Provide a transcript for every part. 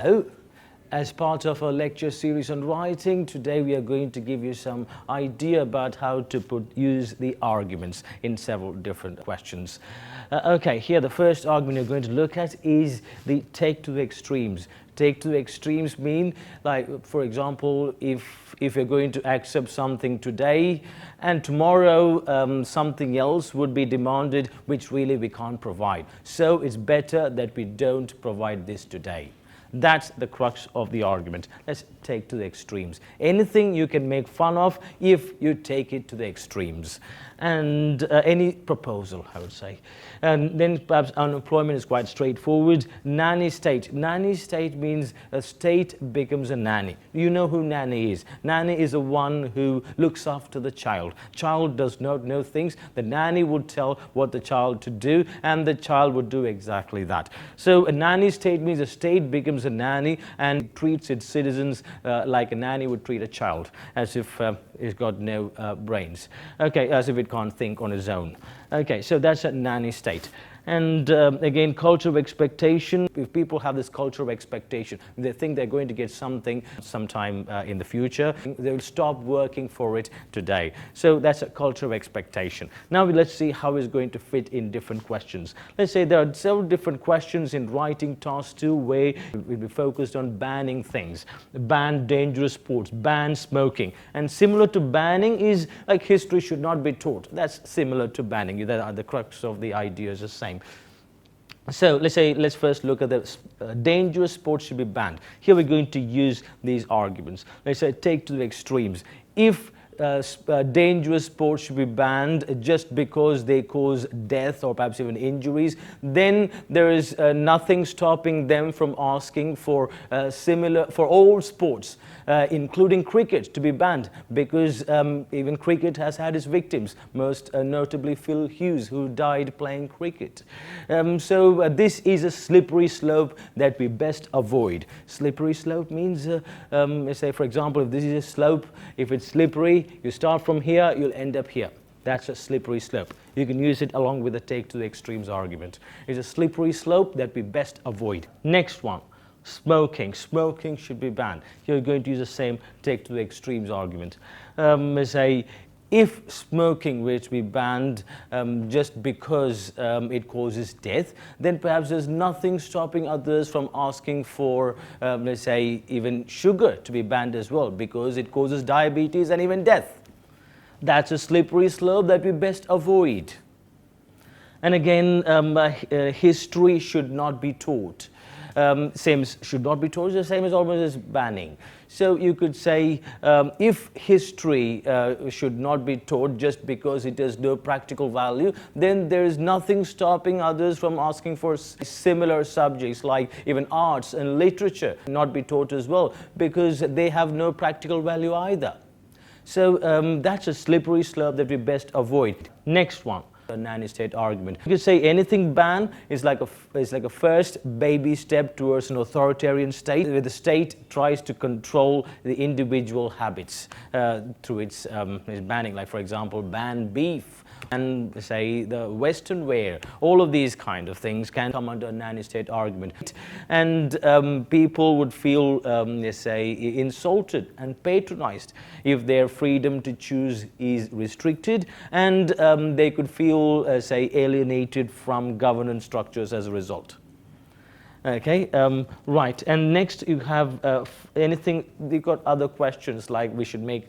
Hello. As part of our lecture series on writing, today we are going to give you some idea about how to use the arguments in several different questions. Okay, here the first argument you're going to look at is the take to the extremes. Take to the extremes mean, like, for example, if you're going to accept something today and tomorrow something else would be demanded which really we can't provide. So it's better that we don't provide this today. That's the crux of the argument. Let's take to the extremes. Anything you can make fun of if you take it to the extremes. And any proposal, I would say. And then perhaps unemployment is quite straightforward. Nanny state. Nanny state means a state becomes a nanny. You know who nanny is. Nanny is the one who looks after the child. Child does not know things. The nanny would tell what the child to do, and the child would do exactly that. So a nanny state means a state becomes a nanny and treats its citizens like a nanny would treat a child, as if it's got no brains. Okay, as if it can't think on its own. Okay, so that's a nanny state. And again, culture of expectation. If people have this culture of expectation, they think they're going to get something sometime in the future, they will stop working for it today. So that's a culture of expectation. Now let's see how it's going to fit in different questions. Let's say there are several different questions in writing task 2 where we'll be focused on banning things. Ban dangerous sports, ban smoking. And similar to banning is like history should not be taught. That's similar to banning. The crux of the idea is the same. So let's first look at the dangerous sports should be banned. Here we're going to use these arguments. Let's say take to the extremes. If dangerous sports should be banned just because they cause death or perhaps even injuries, then there is nothing stopping them from asking for similar for all sports, including cricket, to be banned, because even cricket has had its victims, most notably Phil Hughes, who died playing cricket. So this is a slippery slope that we best avoid. Slippery slope means, let's say for example, if this is a slope, if it's slippery, you start from here, you'll end up here. That's a slippery slope. You can use it along with the take to the extremes argument. It's a slippery slope that we best avoid. Next one, smoking. Smoking should be banned. You're going to use the same take to the extremes argument. Say, if smoking were to be banned just because it causes death, then perhaps there's nothing stopping others from asking for, let's say, even sugar to be banned as well, because it causes diabetes and even death. That's a slippery slope that we best avoid. And again, history should not be taught. Should not be taught is the same as almost as banning. So you could say if history should not be taught just because it has no practical value, then there is nothing stopping others from asking for similar subjects like even arts and literature not be taught as well, because they have no practical value either. So that's a slippery slope that we best avoid. Next one. A nanny state argument. You could say anything banned is like a first baby step towards an authoritarian state, where the state tries to control the individual habits through its banning. Like for example, ban beef and say the Western wear. All of these kind of things can come under a nanny state argument, and people would feel, let's say, insulted and patronized if their freedom to choose is restricted, and they could feel, say, alienated from governance structures as a result. Okay, right. And next you have anything, you've got other questions like we should make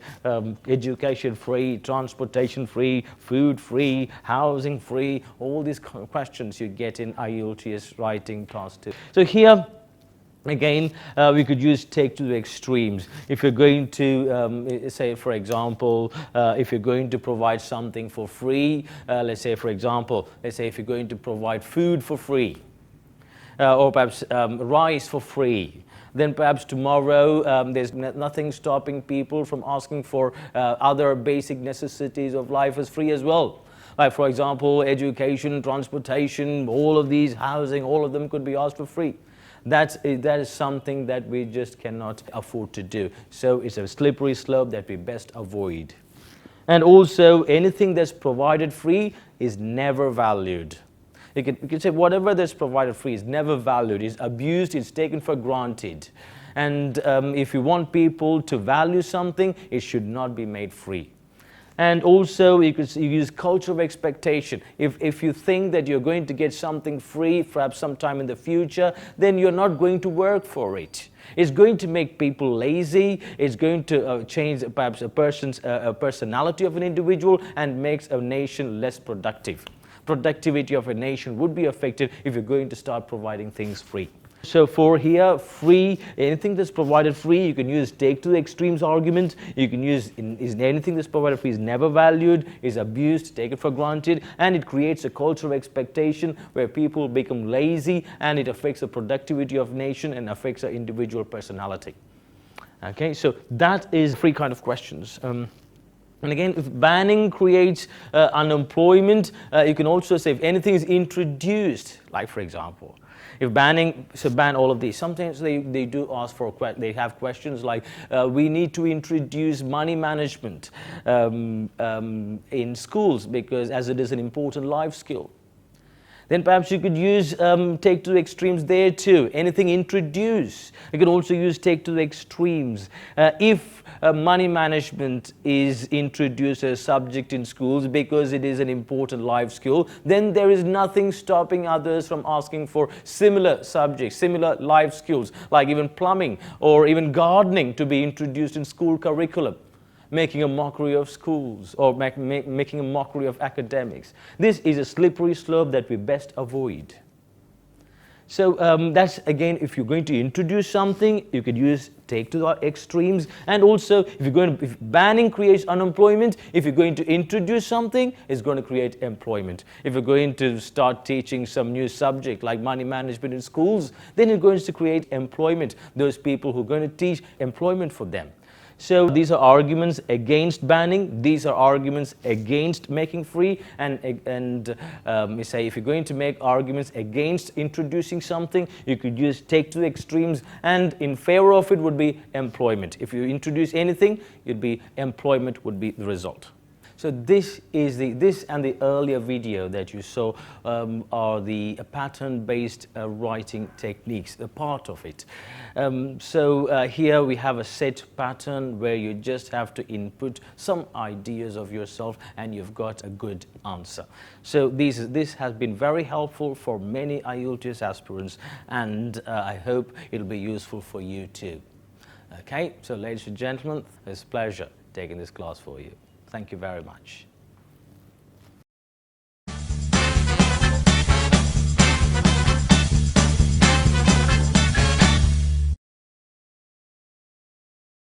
education free, transportation free, food free, housing free, all these questions you get in IELTS writing task 2. So here, again, we could use take to the extremes. If you're going to, say, for example, if you're going to provide something for free, let's say, for example, let's say if you're going to provide food for free, or perhaps rice for free, then perhaps tomorrow there's nothing stopping people from asking for other basic necessities of life as free as well. Like for example, education, transportation, all of these, housing, all of them could be asked for free. That is something that we just cannot afford to do. So it's a slippery slope that we best avoid. And also anything that's provided free is never valued. You can say whatever that's provided free is never valued, is abused, is taken for granted. And if you want people to value something, it should not be made free. And also, you use culture of expectation. If you think that you're going to get something free, perhaps sometime in the future, then you're not going to work for it. It's going to make people lazy. It's going to change perhaps a person's personality of an individual and makes a nation less productive. Productivity of a nation would be affected if you're going to start providing things free. So for here, free, anything that's provided free, you can use take to the extremes argument. You can use is anything that's provided free is never valued, is abused, taken for granted, and it creates a culture of expectation where people become lazy, and it affects the productivity of nation and affects the individual personality. Okay, so that is free kind of questions. And again, if banning creates unemployment, you can also say if anything is introduced, like for example, if banning, so ban all of these. Sometimes they do ask for, they have questions like, we need to introduce money management in schools because as it is an important life skill. Then perhaps you could use take to the extremes there too. Anything introduce. You can also use take to the extremes. If money management is introduced as a subject in schools because it is an important life skill, then there is nothing stopping others from asking for similar subjects, similar life skills, like even plumbing or even gardening to be introduced in school curriculum, making a mockery of schools or making a mockery of academics. This is a slippery slope that we best avoid. So that's again, if you're going to introduce something, you could use take to the extremes. And also, if banning creates unemployment, if you're going to introduce something, it's going to create employment. If you're going to start teaching some new subject like money management in schools, then it's going to create employment. Those people who are going to teach, employment for them. So these are arguments against banning. These are arguments against making free. And we say if you're going to make arguments against introducing something, you could use take to the extremes. And in favor of it would be employment. If you introduce anything, it'd be employment would be the result. So this and the earlier video that you saw are the pattern-based writing techniques, a part of it. Here we have a set pattern where you just have to input some ideas of yourself and you've got a good answer. So this has been very helpful for many IELTS aspirants, and I hope it'll be useful for you too. Okay, so ladies and gentlemen, it's a pleasure taking this class for you. Thank you very much.